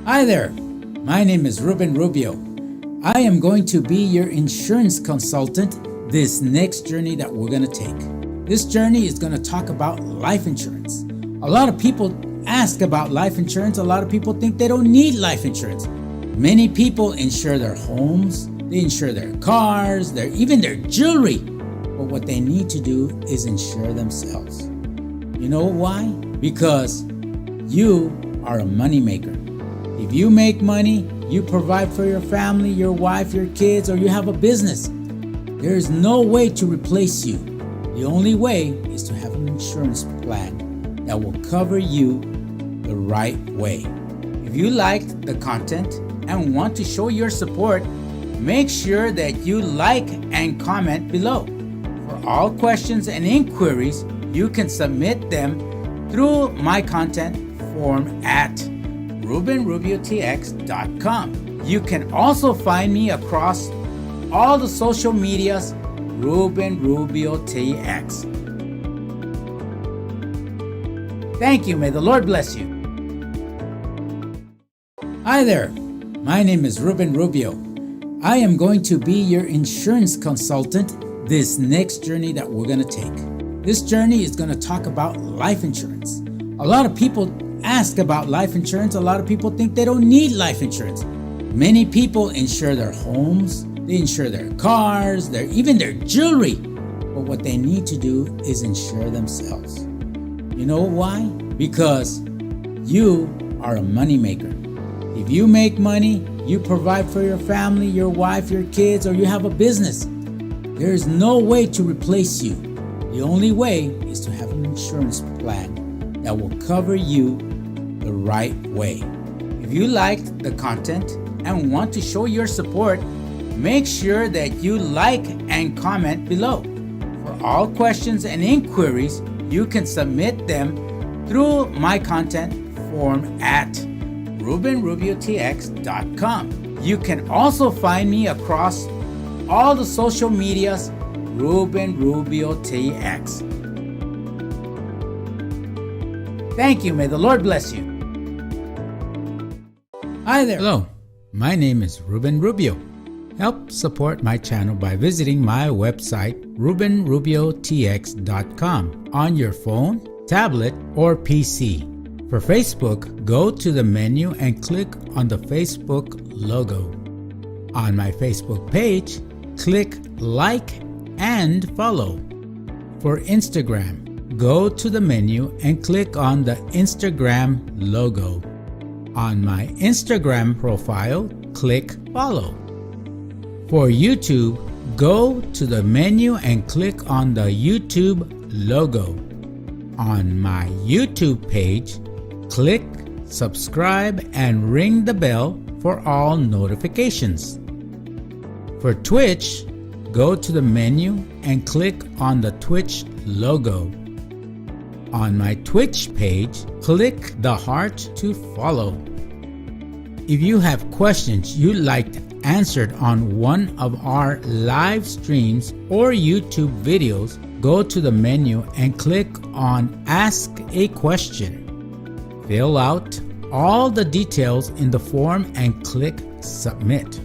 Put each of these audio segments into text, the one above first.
Hi there, my name is Ruben Rubio. I am going to be your insurance consultant this next journey that we're going to take. This journey is going to talk about life insurance. A lot of people ask about life insurance. A lot of people think they don't need life insurance. Many people insure their homes, they insure their cars, even their jewelry. But what they need to do is insure themselves. You know why? Because you are a moneymaker. If you make money, you provide for your family, your wife, your kids, or you have a business. There is no way to replace you. The only way is to have an insurance plan that will cover you the right way. If you liked the content and want to show your support, make sure that you like and comment below. For all questions and inquiries, you can submit them through my content form at RubenRubioTX.com. You can also find me across all the social medias, RubenRubioTX. Thank you. May the Lord bless you. Hi there. My name is Ruben Rubio. I am going to be your insurance consultant this next journey that we're going to take. This journey is going to talk about life insurance. A lot of people ask about life insurance. A lot of people think they don't need life insurance. Many people insure their homes, they insure their cars, even their jewelry. But what they need to do is insure themselves. You know why? Because you are a moneymaker. If you make money, you provide for your family, your wife, your kids, or you have a business. There is no way to replace you. The only way is to have an insurance plan that will cover you the right way. If you liked the content and want to show your support, make sure that you like and comment below. For all questions and inquiries, you can submit them through my content form at RubenRubioTX.com. You can also find me across all the social medias, RubenRubioTX. Thank you. May the Lord bless you. Hi there. Hello. My name is Ruben Rubio. Help support my channel by visiting my website, RubenRubioTX.com, on your phone, tablet, or PC. For Facebook, go to the menu and click on the Facebook logo. On my Facebook page, click like and follow. For Instagram, go to the menu and click on the Instagram logo. On my Instagram profile, click follow. For YouTube, go to the menu and click on the YouTube logo. On my YouTube page, click subscribe and ring the bell for all notifications. For Twitch, go to the menu and click on the Twitch logo. On my Twitch page, click the heart to follow. If you have questions you'd like answered on one of our live streams or YouTube videos, go to the menu and click on Ask a Question. Fill out all the details in the form and click Submit.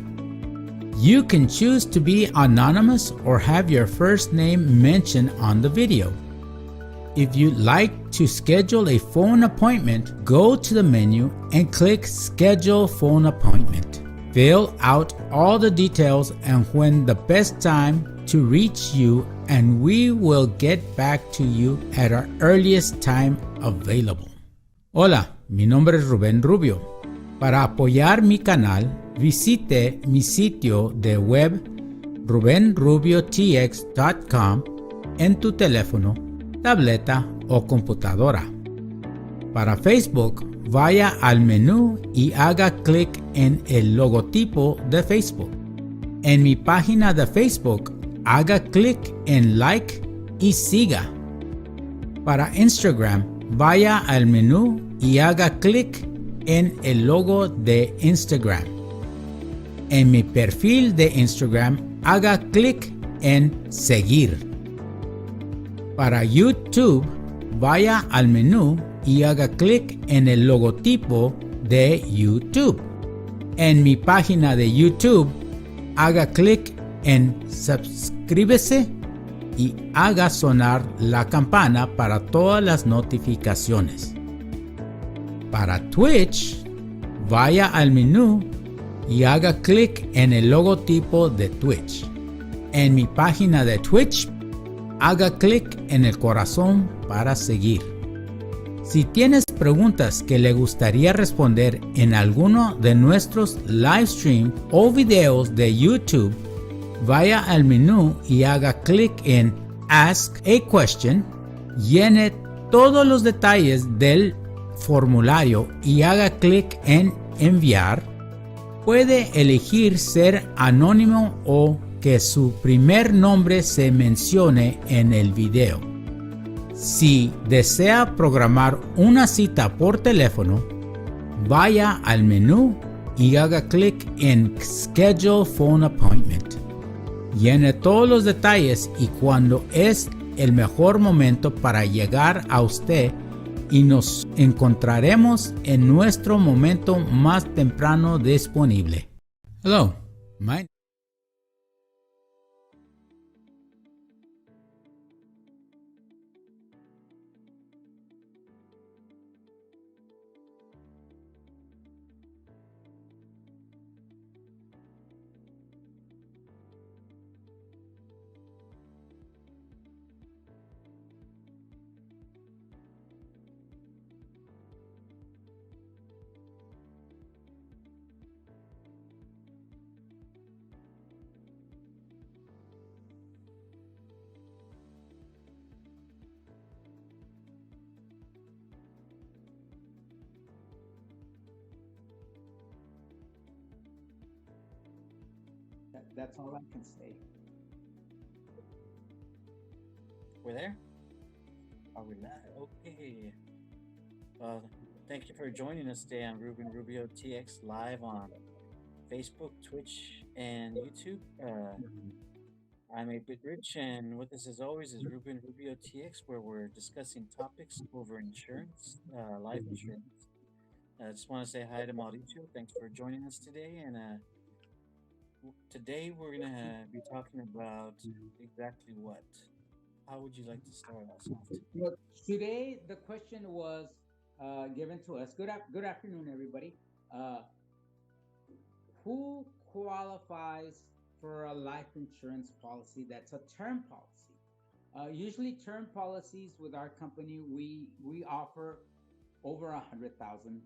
You can choose to be anonymous or have your first name mentioned on the video. If you'd like to schedule a phone appointment, go to the menu and click Schedule Phone Appointment. Fill out all the details and when the best time to reach you, and we will get back to you at our earliest time available. Hola, mi nombre es Ruben Rubio. Para apoyar mi canal, visite mi sitio de web RubenRubioTX.com en tu teléfono, tableta o computadora. Para Facebook, vaya al menú y haga clic en el logotipo de Facebook. En mi página de Facebook, haga clic en like y siga. Para Instagram, vaya al menú y haga clic en el logo de Instagram. En mi perfil de Instagram, haga clic en seguir. Para YouTube, vaya al menú y haga clic en el logotipo de YouTube. En mi página de YouTube, haga clic en suscríbase y haga sonar la campana para todas las notificaciones. Para Twitch, vaya al menú y haga clic en el logotipo de Twitch. En mi página de Twitch, haga clic en el corazón para seguir. Si tienes preguntas que le gustaría responder en alguno de nuestros livestream o videos de YouTube, vaya al menú y haga clic en Ask a Question, llene todos los detalles del formulario y haga clic en Enviar. Puede elegir ser anónimo o que su primer nombre se mencione en el video. Si desea programar una cita por teléfono, vaya al menú y haga clic en Schedule Phone Appointment. Llene todos los detalles y cuando es el mejor momento para llegar a usted y nos encontraremos en nuestro momento más temprano disponible. Hello, my That's all I can say. We're there? Are we live? Okay. Thank you for joining us today on RubenRubioTX live on Facebook, Twitch, and YouTube. I'm 8-Bit Rich, and with us as always is RubenRubioTX, where we're discussing topics over insurance, life insurance. I just want to say hi to Mauricio. Thanks for joining us today. And today we're going to be talking about exactly what? How would you like to start us off? Well, today the question was given to us. Good afternoon, everybody. Who qualifies for a life insurance policy that's a term policy? Usually, term policies with our company, we offer over 100,000.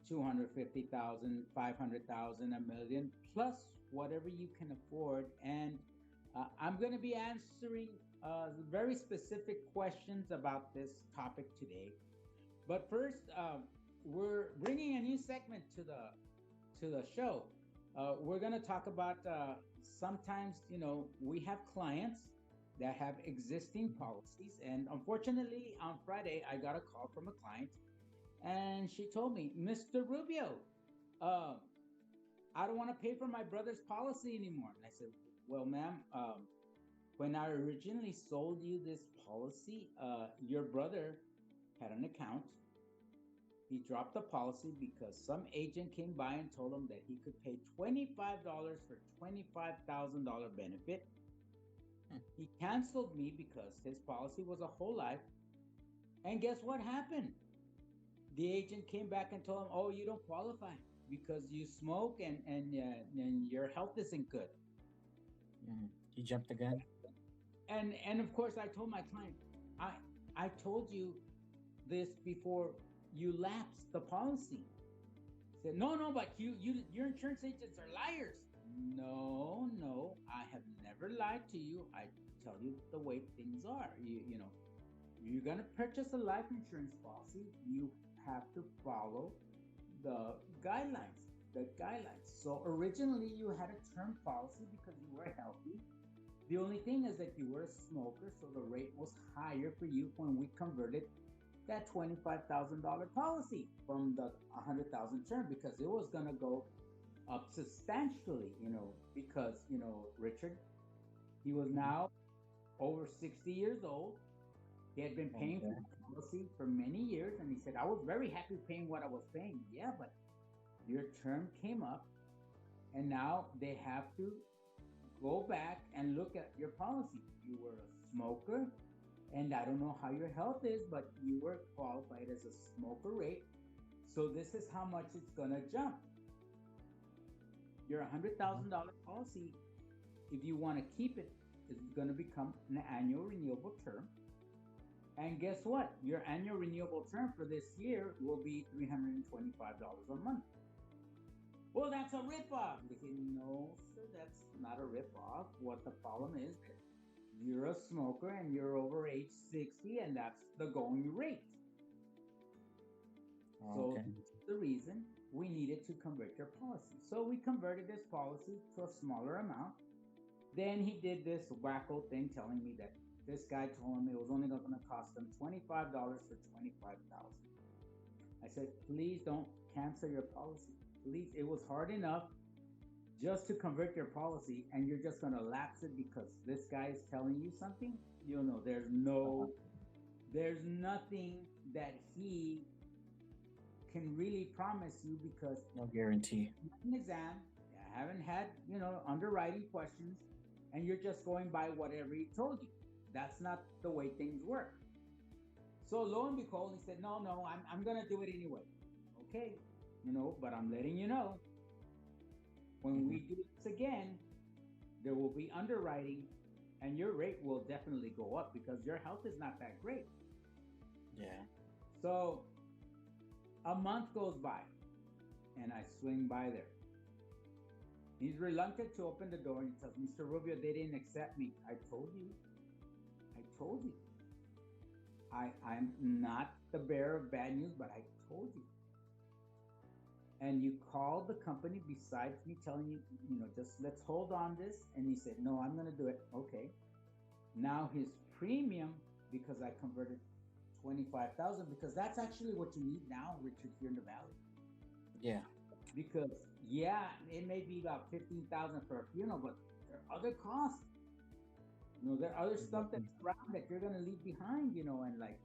250,000, 500,000, a million, plus whatever you can afford. And I'm going to be answering very specific questions about this topic today. But first, we're bringing a new segment to the show. We're going to talk about sometimes, we have clients that have existing policies. And unfortunately, on Friday, I got a call from a client. And she told me, Mr. Rubio, I don't want to pay for my brother's policy anymore. And I said, well, ma'am, when I originally sold you this policy, your brother had an account. He dropped the policy because some agent came by and told him that he could pay $25 for $25,000 benefit. He canceled me because his policy was a whole life. And guess what happened? The agent came back and told him, oh, you don't qualify because you smoke and your health isn't good. He jumped the gun. And of course, I told my client, I told you this before you lapsed the policy. He said, no, but your insurance agents are liars. No, I have never lied to you. I tell you the way things are. You're gonna purchase a life insurance policy. You have to follow the guidelines. So originally you had a term policy because you were healthy. The only thing is that you were a smoker, so the rate was higher for you when we converted that $25,000 policy from the 100,000 term, because it was going to go up substantially, because, Richard, he was now over 60 years old. He had been paying for Okay. the policy for many years, and he said, I was very happy paying what I was paying. Yeah, but your term came up, and now they have to go back and look at your policy. You were a smoker, and I don't know how your health is, but you were qualified as a smoker rate. So this is how much it's gonna jump. Your Mhm. $100,000 policy, if you want to keep it, is going to become an annual renewable term. And guess what? Your annual renewable term for this year will be $325 a month. Well, that's a ripoff. They say, no, sir, that's not a ripoff. What the problem is that you're a smoker and you're over age 60, and that's the going rate. So Okay. that's the reason we needed to convert your policy. So we converted this policy to a smaller amount. Then he did this wacko thing telling me that this guy told him it was only going to cost him $25 for 25,000. I said, please don't cancel your policy. Please, it was hard enough just to convert your policy, and you're just going to lapse it because this guy is telling you something. You know, Uh-huh. there's nothing that he can really promise you because No guarantee. an exam, I haven't had, underwriting questions, and you're just going by whatever he told you. That's not the way things work. So lo and behold, he said, no, no, I'm going to do it anyway. Okay, but I'm letting you know, when Hmm. we do this again, there will be underwriting, and your rate will definitely go up because your health is not that great. Yeah. So a month goes by, and I swing by there. He's reluctant to open the door, and he tells Mr. Rubio, they didn't accept me. I told you. I told you. I'm not the bearer of bad news, but I told you. And you called the company besides me telling you, just let's hold on this. And he said, no, I'm going to do it. Okay. Now his premium, because I converted 25,000, because that's actually what you need now, Richard, here in the Valley. Yeah. Because, yeah, it may be about 15,000 for a funeral, but there are other costs. There are other stuff Mhm. that's around that you're going to leave behind, and like,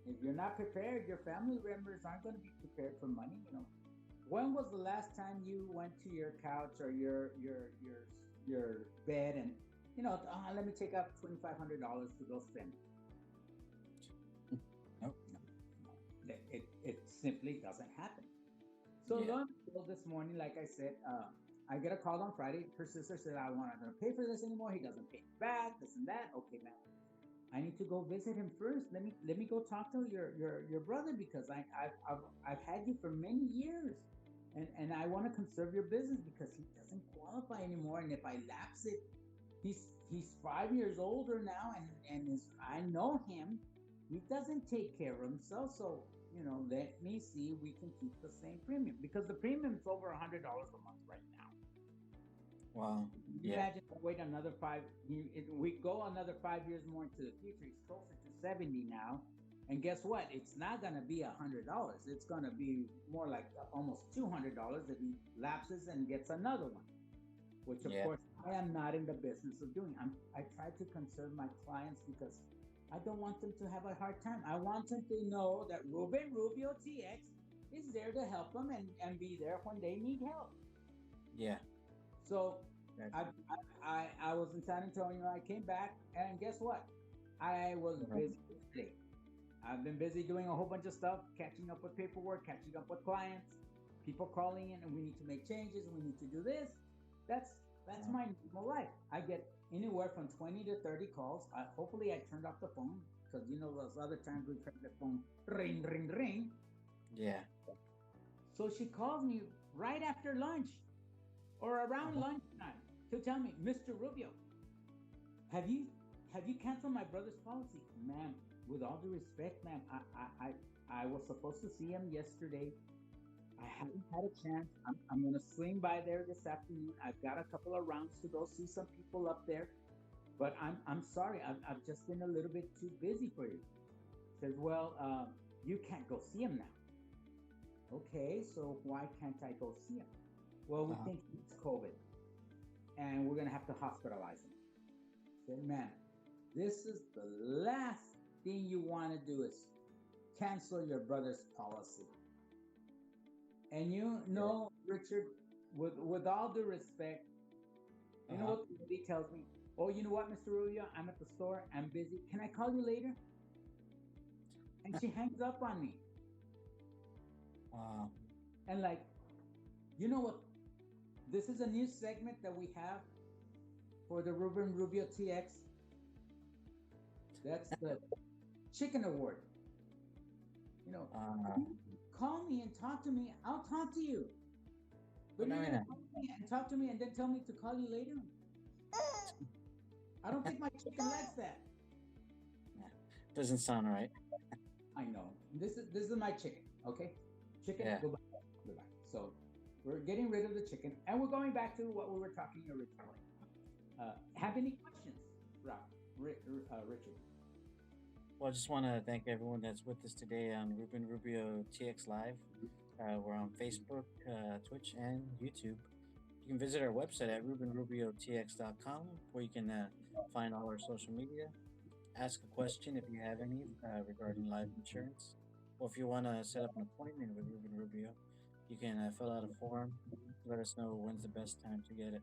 if you're not prepared, your family members aren't going to be prepared for money. When was the last time you went to your couch or your bed and let me take out $2,500 to go spend? Nope. No, no. It simply doesn't happen. So Yeah. lo and behold, this morning, like I said, I get a call on Friday. Her sister said, I'm not going to pay for this anymore. He doesn't pay back, this and that. Okay, man. I need to go visit him first. Let me go talk to your brother because I've had you for many years, and I want to conserve your business because he doesn't qualify anymore. And if I lapse it, he's 5 years older now, and I know him. He doesn't take care of himself, so let me see if we can keep the same premium because the premium's over $100 a month right now. Wow. Yeah. Imagine if I wait another five. We go another 5 years more into the future. He's closer to 70 now, and guess what? It's not gonna be $100. It's gonna be more like almost $200 if he lapses and gets another one. Which of Yeah. course I am not in the business of doing. I try to conserve my clients because I don't want them to have a hard time. I want them to know that Ruben Rubio TX is there to help them and be there when they need help. Yeah. So I, Gotcha. I was in San Antonio. I came back, and guess what? I was What busy happened? today. I've been busy doing a whole bunch of stuff, catching up with paperwork, catching up with clients, people calling in, and we need to make changes, and we need to do this. That's that's Uh, my normal life. I get anywhere from 20 to 30 calls. Hopefully, I turned off the phone because those other times we heard the phone ring, ring, ring. yeah. So she calls me right after lunch or around Uh-huh. lunchtime to tell me, Mr. Rubio, have you have you canceled my brother's policy, ma'am? With all due respect, ma'am, I was supposed to see him yesterday. I haven't had a chance. I'm gonna swing by there this afternoon. I've got a couple of rounds to go see some people up there, but I'm sorry. I've just been a little bit too busy for you. Says, well, you can't go see him now. Okay, so why can't I go see him? Well, we Uh-huh. think it's COVID, and we're gonna have to hospitalize him. I said, man, this is the last thing you want to do is cancel your brother's policy. And you Yeah. know, Richard, with all due respect, you know Uh-huh. what the lady tells me? Oh, you know what, Mr. Rubio? I'm at the store. I'm busy. Can I call you later? And she hangs up on me. Wow. And like, you know what? This is a new segment that we have for the Ruben Rubio TX. That's the Chicken Award. You know, Uh, you call me and talk to me. I'll talk to you. But but I you're mean, gonna call me and talk to me and then tell me to call you later. I don't think my chicken likes that. yeah, doesn't sound right. I know. This is my chicken. Okay, chicken. Yeah. Goodbye. Goodbye. So we're getting rid of the chicken, and we're going back to what we were talking originally. Have any questions, Richard? Well, I just want to thank everyone that's with us today on Ruben Rubio TX Live. We're on Facebook, Twitch, and YouTube. You can visit our website at RubenRubioTX.com, where you can find all our social media. Ask a question if you have any regarding life insurance, or if you want to set up an appointment with Ruben Rubio, you can fill out a form. Let us know when's the best time to get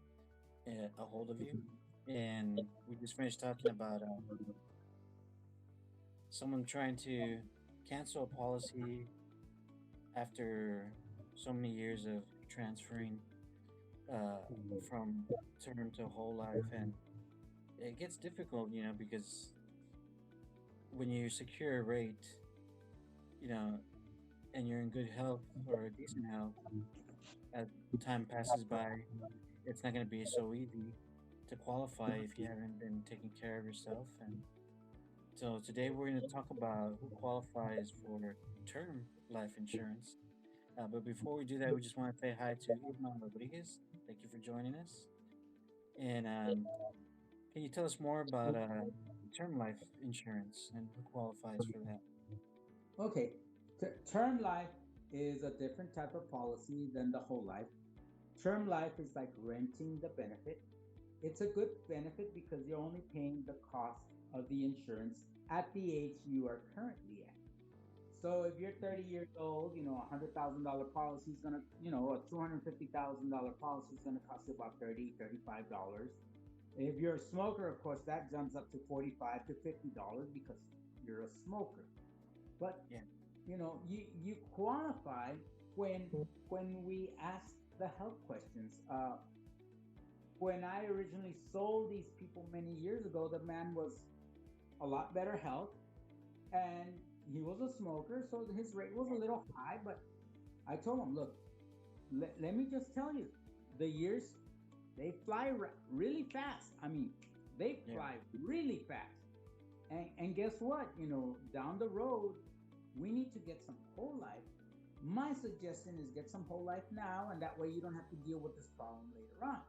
a hold of you. And we just finished talking about someone trying to cancel a policy after so many years of transferring uh, from term to whole life, and it gets difficult, because when you secure a rate, you know, and you're in good health or decent health, as time passes by, it's not going to be so easy to qualify if you haven't been taking care of yourself. And so today we're going to talk about who qualifies for term life insurance. But before we do that, we just want to say hi to Irma Rodriguez. Thank you for joining us. And can you tell us more about term life insurance and who qualifies for that? Okay, term life is a different type of policy than the whole life. Term life is like renting the benefit. It's a good benefit because you're only paying the cost of the insurance at the age you are currently at. So if you're 30 years old, $100,000 policy is gonna, a $250,000 policy is gonna cost you about $35. If you're a smoker, of course, that jumps up to $45 to $50 because you're a smoker. But Yeah. you qualify when we ask the health questions. When I originally sold these people many years ago, the man was a lot better health, and he was a smoker, so his rate was a little high. But I told him, look, let me just tell you, the years they fly really fast. I mean, they Yeah. fly really fast. And guess what? Down the road, we need to get some whole life. My suggestion is get some whole life now, and that way you don't have to deal with this problem later on.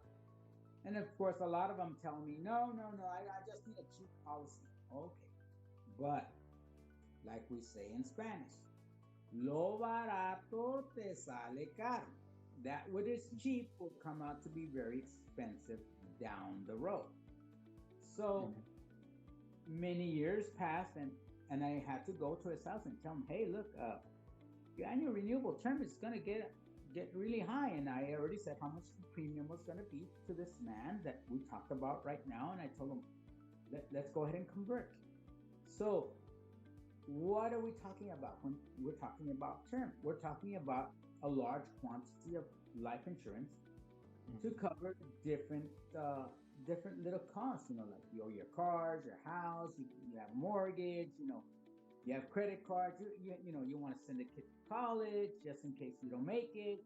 And of course, a lot of them tell me, no, no, no, I just need a cheap policy. Okay. But like we say in Spanish, lo barato te sale caro. That what is cheap will come out to be very expensive down the road. So Mhm. many years passed, and I had to go to his house and tell him, hey, look, your annual renewable term is going to get really high. And I already said how much the premium was going to be to this man that we talked about right now. And I told him, let's go ahead and convert. So what are we talking about when we're talking about term? We're talking about a large quantity of life insurance to cover different little costs, like your cars, your house, you have mortgage, you have credit cards, you want to send a kid to college just in case you don't make it,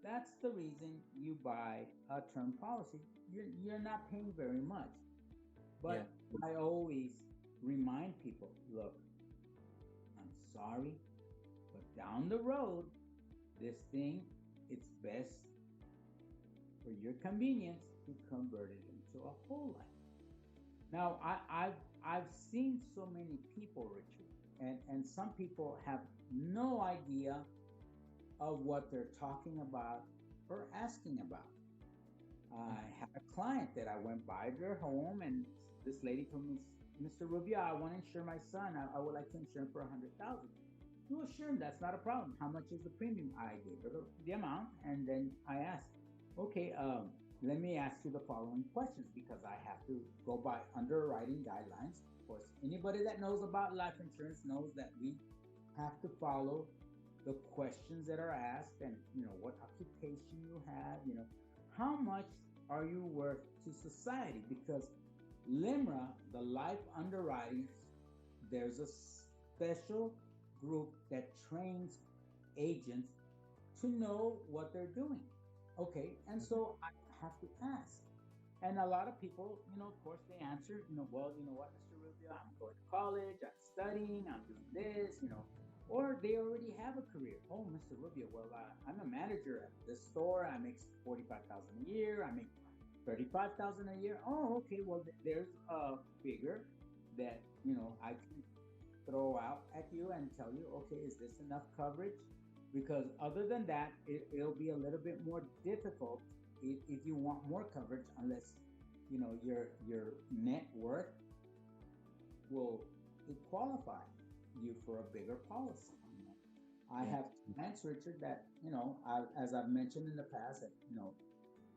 that's the reason you buy a term policy. You're not paying very much. Yeah. But I always remind people, look, I'm sorry, but down the road, this thing, it's best for your convenience to convert it into a whole life. Now, I've seen so many people, Richard, and some people have no idea of what they're talking about or asking about. I had a client that I went by their home, and this lady told me, Mr. Rubio, I want to insure my son. I would like to insure him for 100,000. No, sure, that's not a problem. How much is the premium? I gave her the amount, and then I asked, okay, let me ask you the following questions because I have to go by underwriting guidelines. Of course, anybody that knows about life insurance knows that we have to follow the questions that are asked, and what occupation you have, how much are you worth to society? Because LIMRA, the life underwriting, there's a special group that trains agents to know what they're doing. Okay, and so I have to ask. And a lot of people, of course, they answer, well, you know what, Mr. Rubio, I'm going to college, I'm studying, I'm doing this, or they already have a career. Oh, Mr. Rubio, well, I'm a manager at this store. I make 45,000 a year. I make 35,000 a year. Oh, okay. Well, there's a figure that I can throw out at you and tell you, okay, is this enough coverage? Because other than that, it'll be a little bit more difficult if you want more coverage, unless your net worth will qualify you for a bigger policy. I have clients, Richard, that as I've mentioned in the past, that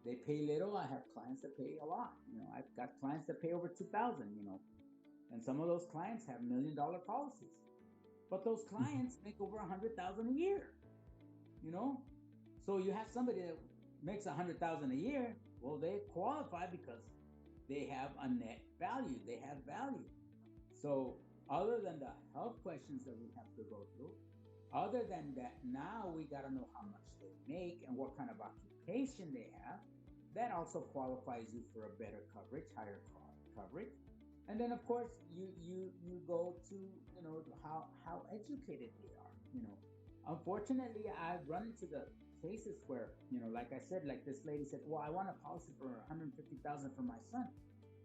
they pay little. I have clients that pay a lot. I've got clients that pay over 2,000. And some of those clients have $1 million policies, but those clients make over 100,000 a year. So you have somebody that makes 100,000 a year. Well, they qualify because they have a net value. They have value. So other than the health questions that we have to go through, other than that, now we got to know how much they make and what kind of occupation they have. That also qualifies you for a better coverage, higher coverage. And then, of course, you go to how educated they are. Unfortunately, I've run into the cases where like I said, like this lady said, well, I want a policy for 150,000 for my son.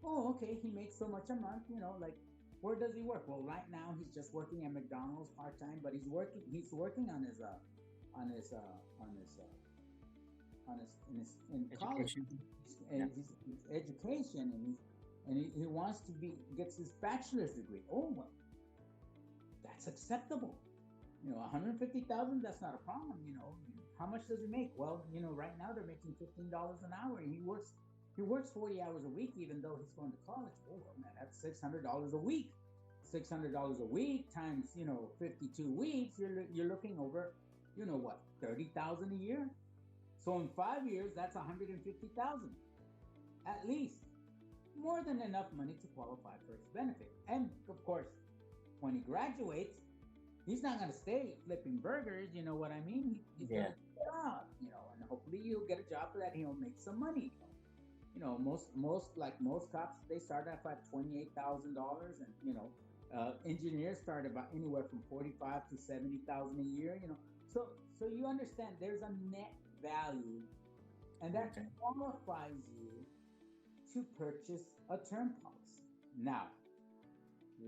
Oh, okay, he makes so much a month. Like, where does he work? Well, right now he's just working at McDonald's part time, but he's working on his in college, and his education, and he wants to gets his bachelor's degree. Oh, well, that's acceptable. 150,000, that's not a problem. How much does he make? Well, right now they're making $15 an hour, and he works 40 hours a week, even though he's going to college. Oh, man, that's $600 a week. $600 a week times 52 weeks. You're looking over what, 30,000 a year. So in 5 years, that's 150,000 at least. More than enough money to qualify for its benefit. And of course, when he graduates, he's not going to stay flipping burgers. You know what I mean? He's going to get a job, and hopefully he'll get a job that he'll make some money. Most cops, they start off at $28,000, and engineers start about anywhere from 45 to 70,000 a year. So you understand there's a net value, and that qualifies you to purchase a term policy. Now,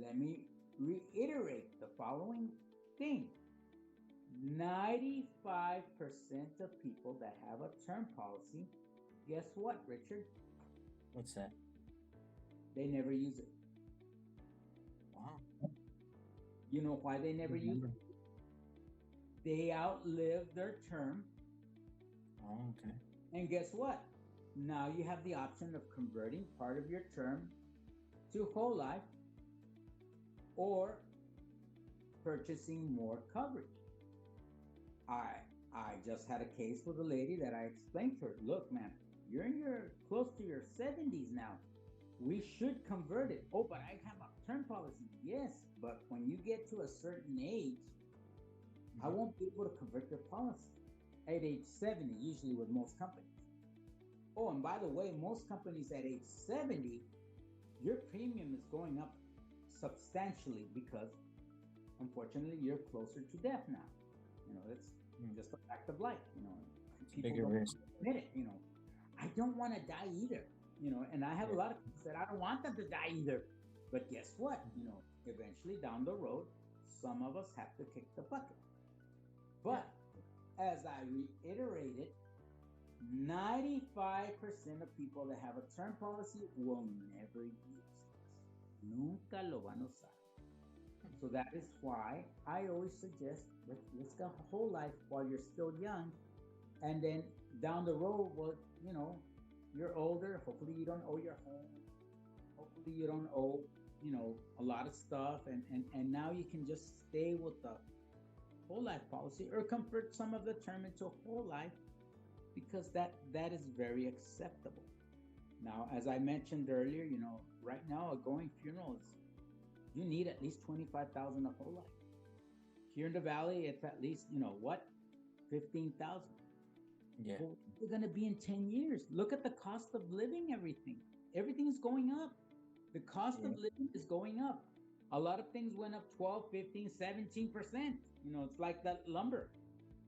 let me reiterate the following thing. 95% of people that have a term policy, guess what, Richard? What's that? They never use it. Wow. You know why they never use it? They outlive their term. Oh, okay. And guess what? Now you have the option of converting part of your term to whole life or purchasing more coverage. I just had a case with a lady that I explained to her, look, man, you're close to your 70s now. We should convert it. Oh, but I have a term policy. Yes, but when you get to a certain age, I won't be able to convert your policy at age 70, usually with most companies. Oh, and by the way, most companies at age 70, your premium is going up substantially because, unfortunately, you're closer to death now. That's just a fact of life. People bigger risk. Admit it. I don't want to die either. And I have a lot of people that I don't want them to die either. But guess what? Eventually down the road, some of us have to kick the bucket. But as I reiterated, 95% of people that have a term policy will never use this. Nunca lo van a usar. So that is why I always suggest let's go whole life while you're still young, and then down the road, well, you're older. Hopefully, you don't owe your home. Hopefully, you don't owe a lot of stuff, and now you can just stay with the whole life policy or convert some of the term into a whole life because that is very acceptable. Now, as I mentioned earlier, right now a going funeral is you need at least 25,000 a whole life. Here in the valley, it's at least what 15,000. Yeah. Well, we're going to be in 10 years. Look at the cost of living. Everything is going up. The cost of living is going up. A lot of things went up 12, 15, 17%. It's like that lumber.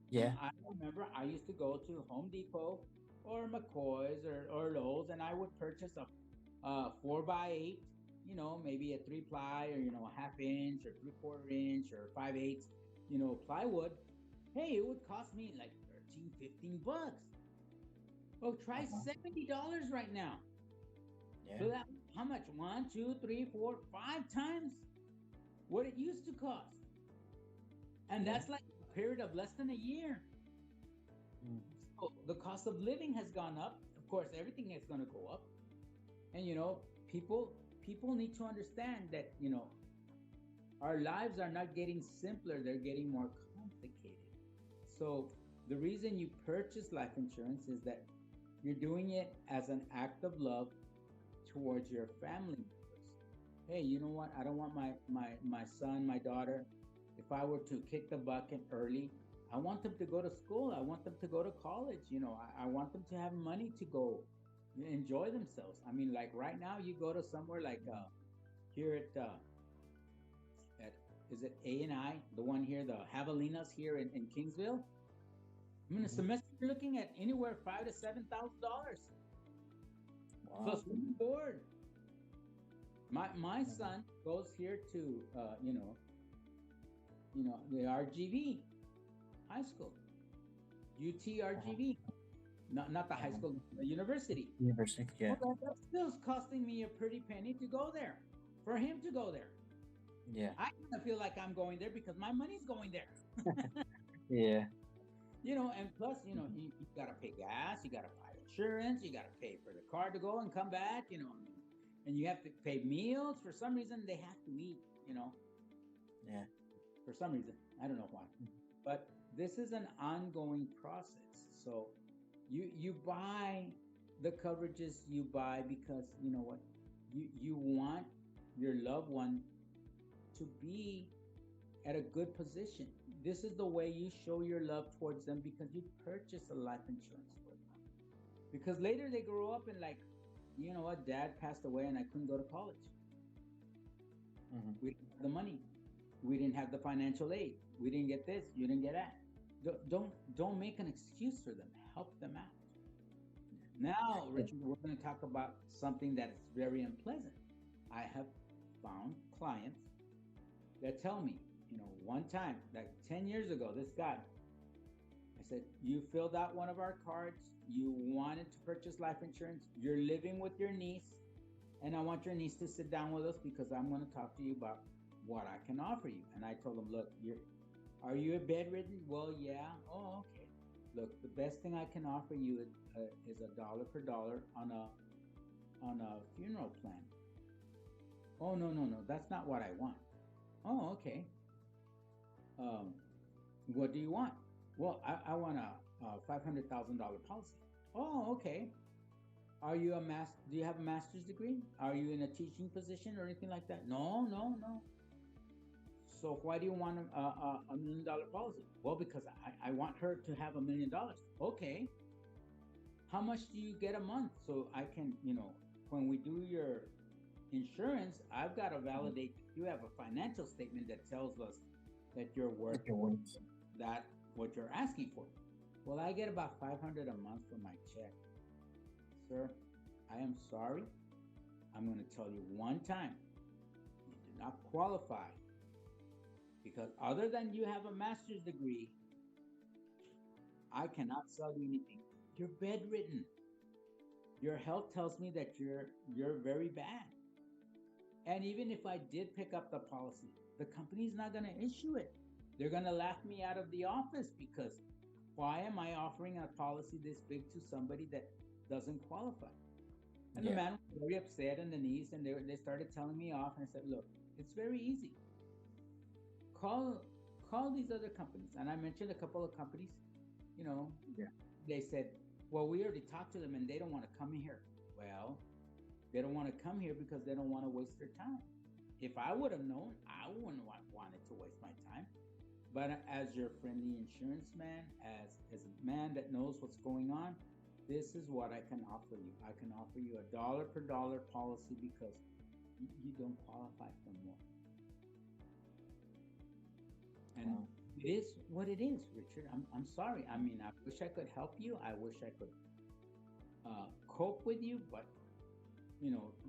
Yeah. I remember I used to go to Home Depot or McCoy's or Lowe's, and I would purchase a 4x8, maybe a 3-ply or a half inch or 3/4 inch or 5/8, plywood. Hey, it would cost me like 13, 15 bucks. Oh, try $70 right now. Yeah. So that how much? 1, 2, 3, 4, 5 times what it used to cost. And that's like a period of less than a year. So the cost of living has gone up. Of course, everything is going to go up. And people need to understand that our lives are not getting simpler; they're getting more complicated. So the reason you purchase life insurance is that you're doing it as an act of love towards your family members. Hey, you know what? I don't want my son, my daughter, if I were to kick the bucket early, I want them to go to school. I want them to go to college. I want them to have money to go enjoy themselves. I mean, like right now, you go to somewhere like here at is it A&I, the one here, the Javelinas here in Kingsville. I mean, a semester you're looking at anywhere $5,000 to $7,000 plus room and board. My son goes here to the RGV high school, UTRGV, not the high school, the university. University, yeah. Well, that still costing me a pretty penny to go there, for him to go there. Yeah. I kind of feel like I'm going there because my money's going there. Yeah. And plus, you got to pay gas, you got to buy insurance, you got to pay for the car to go and come back, and you have to pay meals. For some reason, they have to eat, Yeah. For some reason. I don't know why. But this is an ongoing process. So you buy the coverages you buy because you know what? You want your loved one to be at a good position. This is the way you show your love towards them because you purchase a life insurance for them. Because later they grow up and like, you know what, dad passed away and I couldn't go to college. We didn't have the money. We didn't have the financial aid. We didn't get this. You didn't get that. Don't make an excuse for them. Help them out. Now, Richard, we're going to talk about something that is very unpleasant. I have found clients that tell me, one time, like 10 years ago, this guy, I said, you filled out one of our cards. You wanted to purchase life insurance. You're living with your niece. And I want your niece to sit down with us because I'm going to talk to you about what I can offer you. And I told him, look, are you bedridden? Well, yeah. Oh, okay. Look, the best thing I can offer you is $1 per dollar on a funeral plan. Oh, no. That's not what I want. Oh, okay. What do you want? Well, I want a $500,000 policy. Oh, okay. Do you have a master's degree? Are you in a teaching position or anything like that? No. So why do you want a $1 million policy? Well, because I want her to have $1 million. Okay. How much do you get a month? So I can, when we do your insurance, I've got to validate you have a financial statement that tells us that you're worth that what you're asking for. Well, I get about $500 a month for my check. Sir, I am sorry. I'm going to tell you one time, you do not qualify because other than you have a master's degree, I cannot sell you anything. You're bedridden. Your health tells me that you're very bad. And even if I did pick up the policy, the company's not going to issue it. They're going to laugh me out of the office because why am I offering a policy this big to somebody that doesn't qualify? And the Yeah. man was very upset in the knees, and they started telling me off. And I said, look, it's very easy. Call call these other companies. And I mentioned a couple of companies, you know, Yeah. they said, well, we already talked to them and they don't want to come here. Well, they don't want to come here because they don't want to waste their time. If I would have known, I wouldn't want wanted to waste my time. But as your friendly insurance man, as a man that knows what's going on, this is what I can offer you. I can offer you a dollar per dollar policy because you don't qualify for more. And Wow. it is what it is, Richard. I'm sorry. I mean, I wish I could help you. I wish I could cope with you, but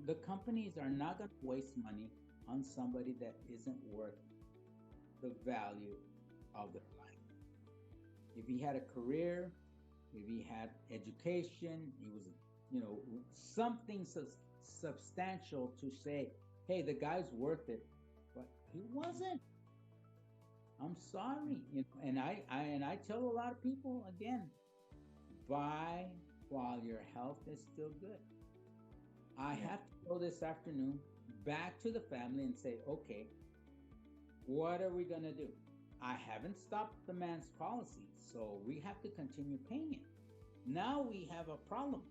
the companies are not going to waste money on somebody that isn't worth the value of their life. If he had a career, if he had education, he was, something substantial to say, hey, the guy's worth it, but he wasn't. I'm sorry, and I tell a lot of people again, buy while your health is still good. I Yeah. have to go this afternoon back to the family and say, okay, what are we going to do? I haven't stopped the man's policy, so we have to continue paying it. Now we have a problem.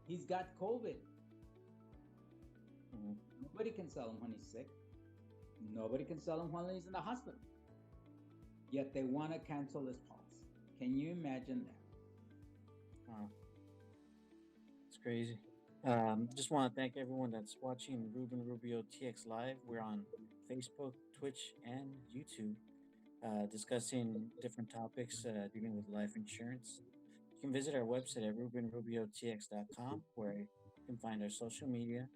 He's got COVID. Mhm. Nobody can sell him when he's sick. Nobody can sell him when he's in the hospital. Yet they want to cancel this policy. Can you imagine that? Wow. It's crazy. Just want to thank everyone that's watching Ruben Rubio TX Live. We're on Facebook, Twitch, and YouTube, discussing different topics dealing with life insurance. You can visit our website at RubenRubioTX.com, where you can find our social media,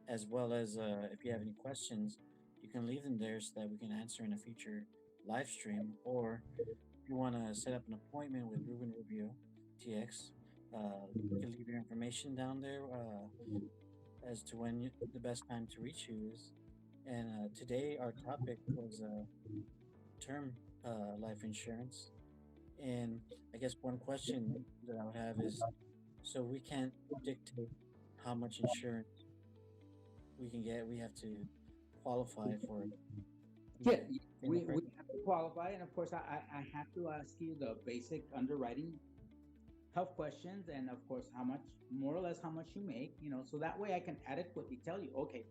as well as if you have any questions, you can leave them there so that we can answer in a future live stream. Or if you want to set up an appointment with Ruben Rubio TX, you can leave your information down there as to when the best time to reach you is. And today our topic was term life insurance. And I guess one question that I would have is, so we can't dictate how much insurance we can get. We have to qualify for it. Am Yeah, I saying we, that we correctly? have to qualify. And of course, I have to ask you the basic underwriting health questions, and of course how much, more or less how much you make, so that way I can adequately tell you, okay,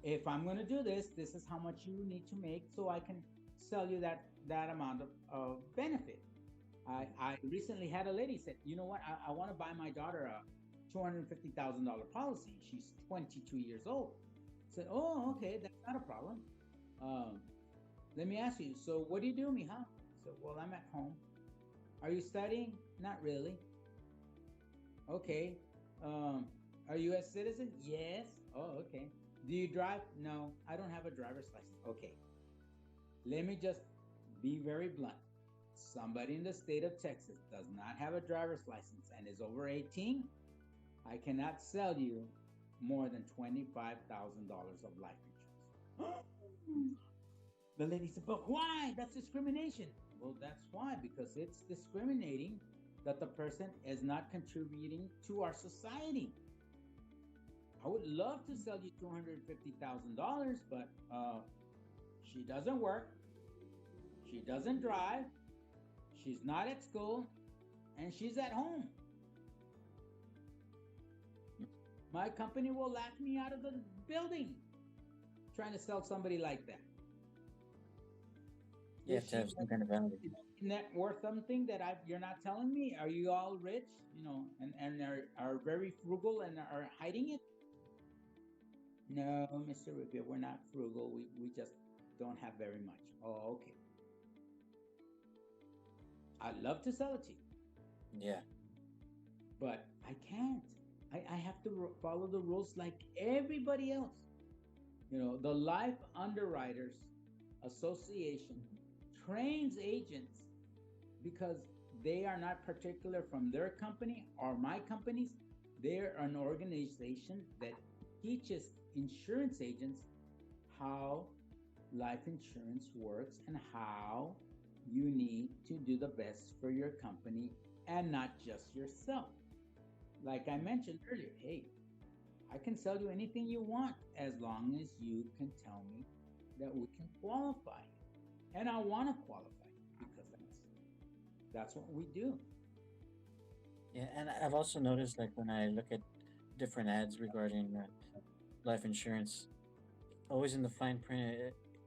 if I'm going to do this is how much you need to make, so I can sell you that amount of benefit. I recently had a lady said, you know what, I want to buy my daughter a $250,000 policy. She's 22 years old. I said, oh, okay, that's not a problem. um, Let me ask you, so what do you do, mija? So, well, I'm at home. Are you studying? Not really. Okay. Um, are you a citizen? Yes. Oh, okay. Do you drive? No, I don't have a driver's license. Okay. Let me just be very blunt. Somebody in the state of Texas does not have a driver's license and is over 18. I cannot sell you more than $25,000 of life insurance. The lady said, but why? That's discrimination. Well, that's why, because it's discriminating that the person is not contributing to our society. I would love to sell you $250,000, but she doesn't work, she doesn't drive, she's not at school, and she's at home. My company will laugh me out of the building trying to sell somebody like that. You Is have to she have some kind of value. net worth something that you're not telling me? Are you all rich, and are very frugal and are hiding it? No, Mr. Rubio, we're not frugal. We just don't have very much. Oh, okay. I'd love to sell it to you, Yeah. but I can't. I have to follow the rules like everybody else. The Life Underwriters Association trains agents because they are not particular from their company or my companies. They're an organization that teaches insurance agents how life insurance works and how you need to do the best for your company and not just yourself. Like I mentioned earlier, hey, I can sell you anything you want as long as you can tell me that we can qualify you. And I want to qualify you because that's what we do. Yeah, and I've also noticed, like, when I look at different ads regarding life insurance, always in the fine print,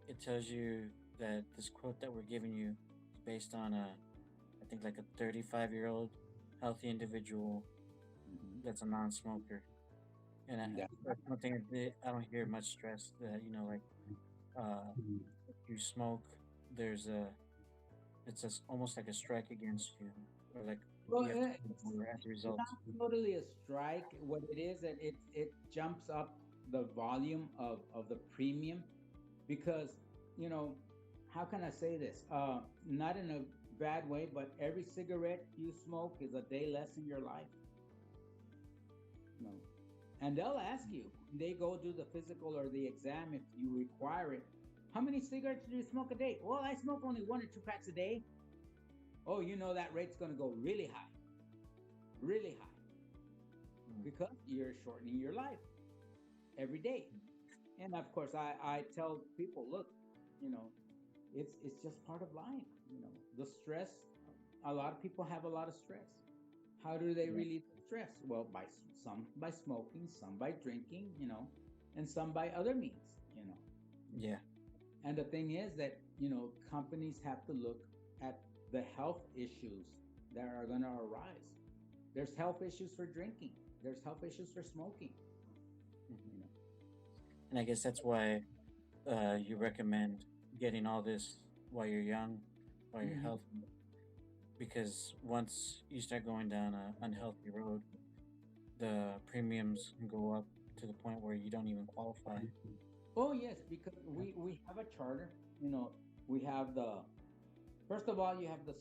it tells you that this quote that we're giving you is based on I think like a 35-year-old healthy individual Mhm. that's a non-smoker. And That's that's one thing I don't hear much stress that, like, if you smoke, there's almost like a strike against you, or like well, you have to pay more as a it's result. not totally a strike. What it is that it jumps up the volume of the premium because you know how can I say this? Not in a bad way, but every cigarette you smoke is a day less in your life. No, and they'll ask you when they go do the physical or the exam if you require it. How many cigarettes do you smoke a day? Well, I smoke only 1 or 2 packs a day. Oh, you know that rate's going to go really high, Mm. because you're shortening your life every day. And of course, I tell people, look, you know, it's just part of life. The stress. A lot of people have a lot of stress. How do they Yeah, relieve the stress? Well, some by smoking, some by drinking, and some by other means, you know. yeah, And the thing is that companies have to look at the health issues that are going to arise. There's health issues for drinking. There's health issues for smoking. hmm. You know. And I guess that's why you recommend getting all this while you're young, while you're Mhm. healthy, because once you start going down an unhealthy road, the premiums can go up to the point where you don't even qualify. Oh yes, because we have a charter. We have the first of all you have the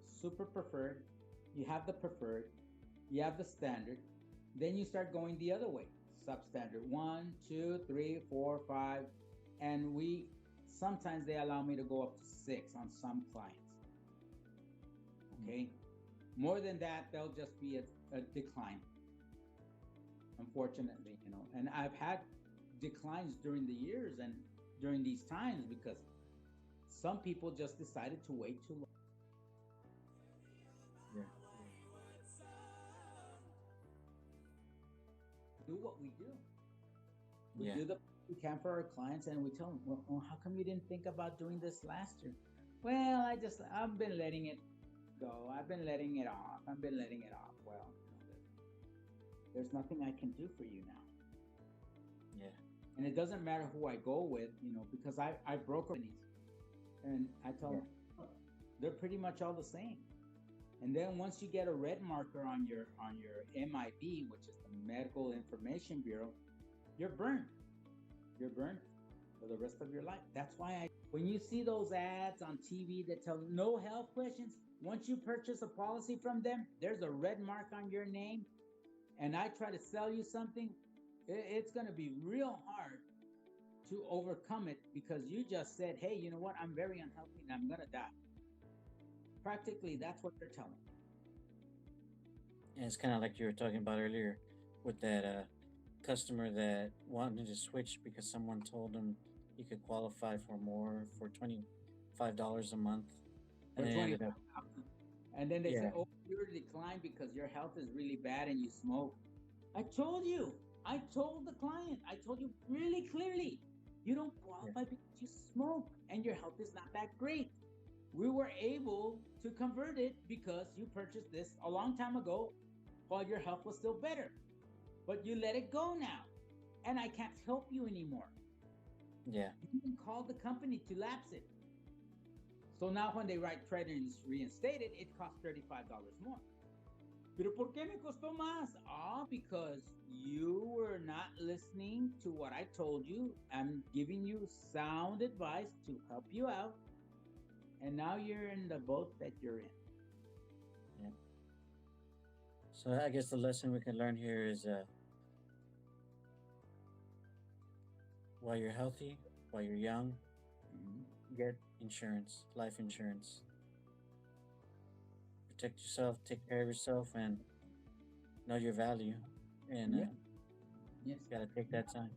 super preferred, you have the preferred, you have the standard, then you start going the other way. Substandard one, two, three, four, five, and we sometimes they allow me to go up to six on some clients. Okay, more than that they'll just be a decline. Unfortunately, and I've had declines during the years and during these times because some people just decided to wait too long. Yeah, Do what we do. We yeah, do the best we can for our clients, and we tell them, well, how come you didn't think about doing this last year? Well, I've been letting it go. I've been letting it off. I've been letting it off. Well, there's nothing I can do for you now. yeah, And it doesn't matter who I go with, because I broke companies, and I tell yeah, them, look, they're pretty much all the same. And then once you get a red marker on your MIB, which is the Medical Information Bureau, you're burned. You're burned for the rest of your life. That's why when you see those ads on TV that tell no health questions, once you purchase a policy from them, there's a red mark on your name, and I try to sell you something, it's going to be real hard to overcome it because you just said, hey, you know what? I'm very unhealthy and I'm going to die. Practically, that's what they're telling me. and it's kind of like you were talking about earlier with that customer that wanted to switch because someone told him he could qualify for more for $25 a month, For and then ended 25. up, And then they say, yeah, oh, you're declined because your health is really bad and you smoke. I told you. I told the client. I told you really clearly. You don't yeah, qualify because you smoke and your health is not that great. We were able to convert it because you purchased this a long time ago while your health was still better. But you let it go now. And I can't help you anymore. yeah, You can call the company to lapse it. So now when they try to reinstate it, it costs $35 more. Pero ¿por qué me costó más? Because you were not listening to what I told you. I'm giving you sound advice to help you out. And now you're in the boat that you're in. yeah. So I guess the lesson we can learn here is while you're healthy, while you're young, Mhm. get insurance, life insurance. Protect yourself, take care of yourself, and know your value. And Yeah. Yes. gotta take that time.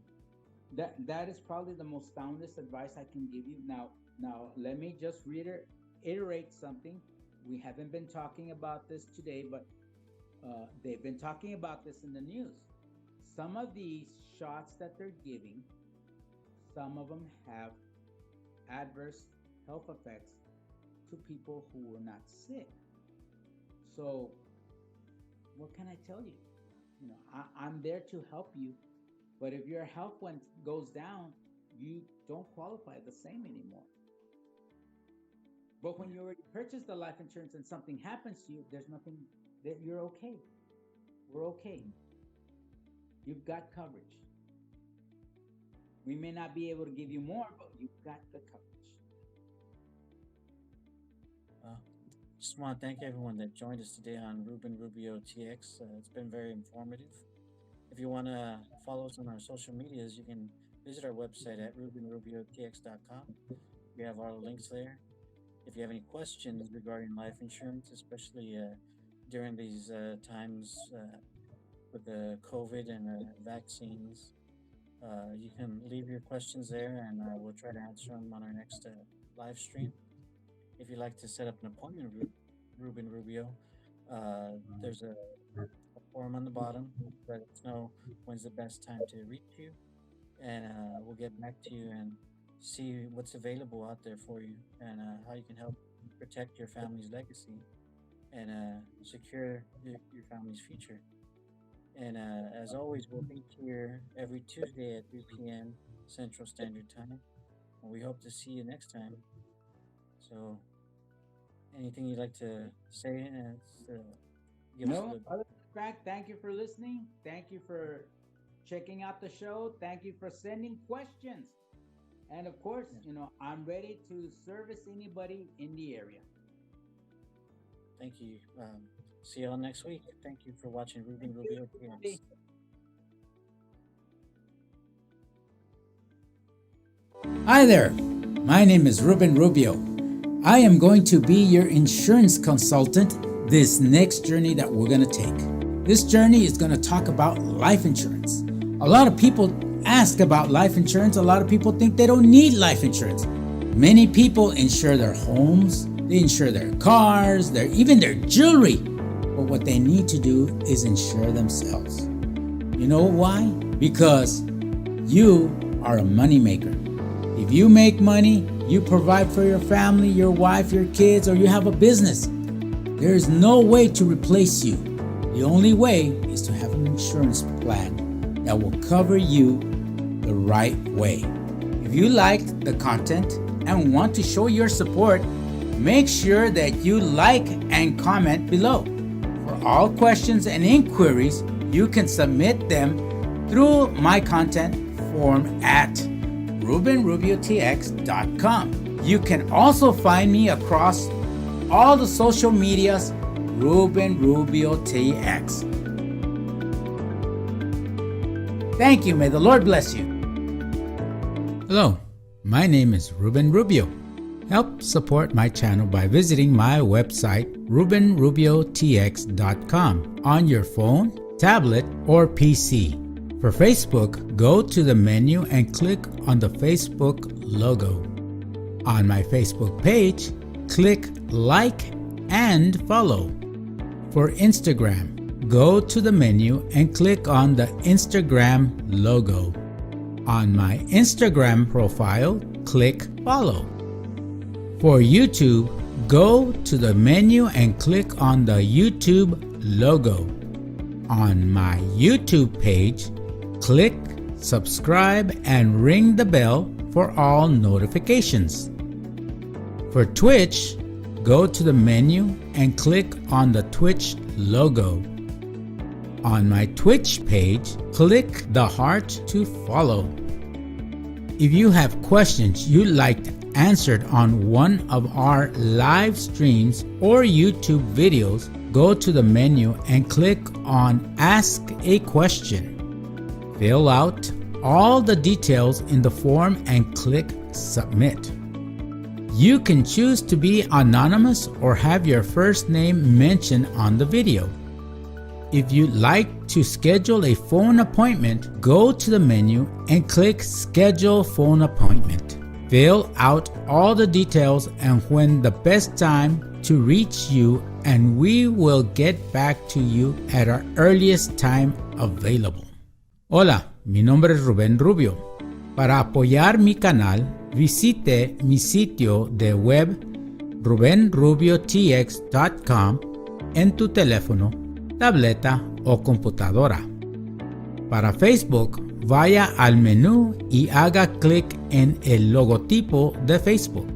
That is probably the most soundest advice I can give you. Now let me just reiterate something. We haven't been talking about this today, but they've been talking about this in the news. Some of these shots that they're giving, some of them have adverse health effects to people who were not sick. So, what can I tell you? I'm there to help you, but if your health goes down, you don't qualify the same anymore. But when you already purchased the life insurance and something happens to you, there's nothing that you're okay. We're okay. You've got coverage. We may not be able to give you more, but you've got the coverage. Just want to thank everyone that joined us today on Ruben Rubio TX. It's been very informative. If you want to follow us on our social medias, you can visit our website at RubenRubioTX.com. We have all the links there. If you have any questions regarding life insurance, especially during these times with the COVID and vaccines, you can leave your questions there, and we'll try to answer them on our next live stream. If you'd like to set up an appointment with Ruben Rubio, there's a form on the bottom. Let us know when's the best time to reach you, and we'll get back to you and see what's available out there for you, and how you can help protect your family's legacy and secure your family's future. And as always, we'll be here every Tuesday at 3 p.m. Central Standard Time. And we hope to see you next time. So, anything you'd like to say? Give us a No, little. other than the fact, thank you for listening. Thank you for checking out the show. Thank you for sending questions. And of course, I'm ready to service anybody in the area. Thank you. See y'all next week. Thank you for watching Ruben Rubio TX. Hi there, my name is Ruben Rubio. I am going to be your insurance consultant this next journey that we're going to take. This journey is going to talk about life insurance. A lot of people ask about life insurance. A lot of people think they don't need life insurance. Many people insure their homes, they insure their cars, even their jewelry. But what they need to do is insure themselves. You know why? Because you are a moneymaker. If you make money, you provide for your family, your wife, your kids, or you have a business. There is no way to replace you. The only way is to have an insurance plan that will cover you the right way. If you liked the content and want to show your support, make sure that you like and comment below. For all questions and inquiries, you can submit them through my content form at RubenRubioTX.com. You can also find me across all the social medias, RubenRubioTX. Thank you. May the Lord bless you. Hello, my name is Ruben Rubio. Help support my channel by visiting my website, RubenRubioTX.com, on your phone, tablet, or PC. For Facebook, go to the menu and click on the Facebook logo. On my Facebook page, click like and follow. For Instagram, go to the menu and click on the Instagram logo. On my Instagram profile, click follow. For YouTube, go to the menu and click on the YouTube logo. On my YouTube page, click subscribe and ring the bell for all notifications. For Twitch, go to the menu and click on the Twitch logo. On my Twitch page, click the heart to follow. If you have questions you'd like answered on one of our live streams or YouTube videos, go to the menu and click on Ask a Question. Fill out all the details in the form and click Submit. You can choose to be anonymous or have your first name mentioned on the video. If you'd like to schedule a phone appointment, go to the menu and click Schedule Phone Appointment. Fill out all the details and when the best time to reach you, and we will get back to you at our earliest time available. Hola, mi nombre es Rubén Rubio. Para apoyar mi canal, visite mi sitio de web RubenRubioTX.com en tu teléfono, tableta o computadora. Para Facebook, vaya al menú y haga clic en el logotipo de Facebook.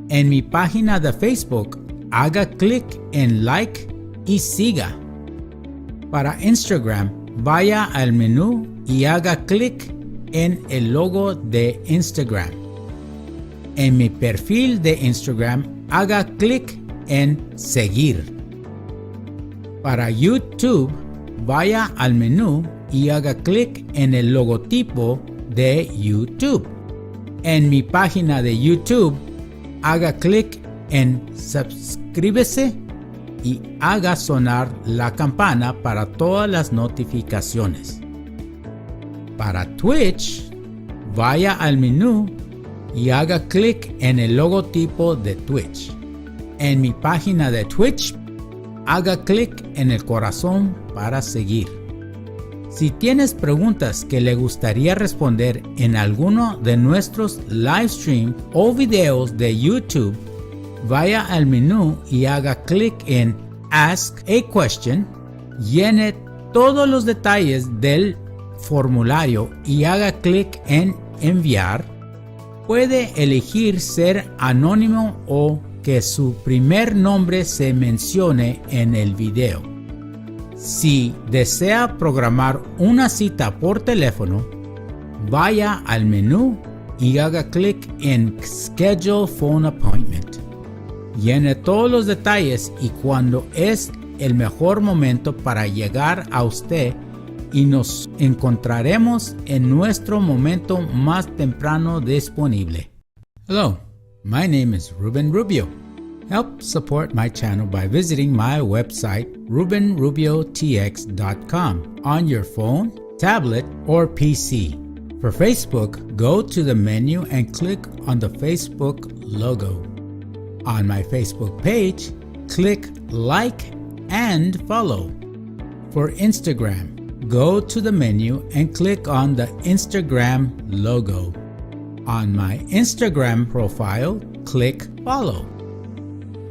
En mi página de Facebook, haga clic en Like y siga. Para Instagram, vaya al menú y haga clic en el logo de Instagram. En mi perfil de Instagram, haga clic en Seguir. Para YouTube, vaya al menú y haga clic en el logotipo de YouTube. En mi página de YouTube, haga clic en Suscríbese y haga sonar la campana para todas las notificaciones. Para Twitch, vaya al menú y haga clic en el logotipo de Twitch. En mi página de Twitch, haga clic en el corazón para seguir. Si tienes preguntas que le gustaría responder en alguno de nuestros livestream o videos de YouTube, vaya al menú y haga clic en Ask a Question, llene todos los detalles del formulario y haga clic en Enviar. Puede elegir ser anónimo o que su primer nombre se mencione en el video. Si desea programar una cita por teléfono, vaya al menú y haga clic en Schedule Phone Appointment. Llene todos los detalles y cuando es el mejor momento para llegar a usted y nos encontraremos en nuestro momento más temprano disponible. Hello, my name is Ruben Rubio. Help support my channel by visiting my website RubenRubioTX.com on your phone, tablet, or PC. For Facebook, go to the menu and click on the Facebook logo. On my Facebook page, click Like and Follow. For Instagram, go to the menu and click on the Instagram logo. On my Instagram profile, click Follow.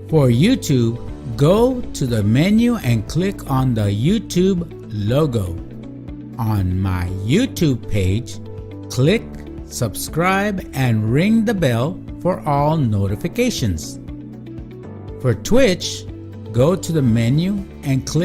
For YouTube, go to the menu and click on the YouTube logo. On my YouTube page, click subscribe and ring the bell for all notifications. For Twitch, go to the menu and click